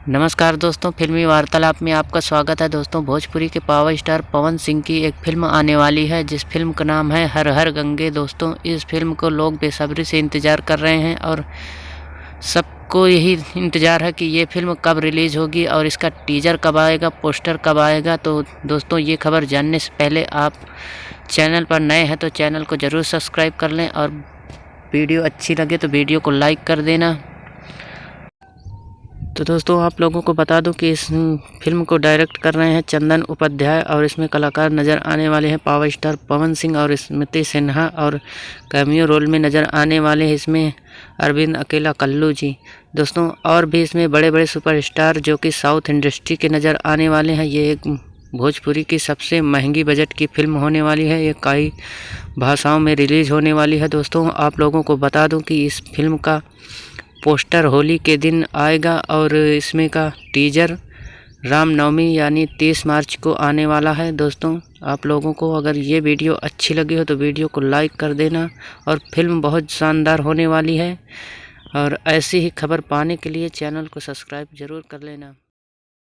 नमस्कार दोस्तों, फिल्मी वार्तालाप में आपका स्वागत है। दोस्तों, भोजपुरी के पावर स्टार पवन सिंह की एक फ़िल्म आने वाली है जिस फिल्म का नाम है हर हर गंगे। दोस्तों, इस फिल्म को लोग बेसब्री से इंतज़ार कर रहे हैं और सबको यही इंतज़ार है कि ये फ़िल्म कब रिलीज़ होगी और इसका टीज़र कब आएगा, पोस्टर कब आएगा। तो दोस्तों, ये खबर जानने से पहले आप चैनल पर नए हैं तो चैनल को ज़रूर सब्सक्राइब कर लें और वीडियो अच्छी लगे तो वीडियो को लाइक कर देना। तो दोस्तों, आप लोगों को बता दूं कि इस फिल्म को डायरेक्ट कर रहे हैं चंदन उपाध्याय और इसमें कलाकार नज़र आने वाले हैं पावर स्टार पवन सिंह और स्मृति सिन्हा, और कैमियो रोल में नज़र आने वाले हैं इसमें अरविंद अकेला कल्लू जी। दोस्तों, और भी इसमें बड़े बड़े सुपरस्टार जो कि साउथ इंडस्ट्री के नज़र आने वाले हैं। ये एक भोजपुरी की सबसे महंगी बजट की फिल्म होने वाली है। ये कई भाषाओं में रिलीज़ होने वाली है। दोस्तों, आप लोगों को बता दूँ कि इस फिल्म का पोस्टर होली के दिन आएगा और इसमें का टीजर रामनवमी यानी 30 मार्च को आने वाला है। दोस्तों, आप लोगों को अगर ये वीडियो अच्छी लगी हो तो वीडियो को लाइक कर देना और फिल्म बहुत शानदार होने वाली है। और ऐसी ही खबर पाने के लिए चैनल को सब्सक्राइब ज़रूर कर लेना।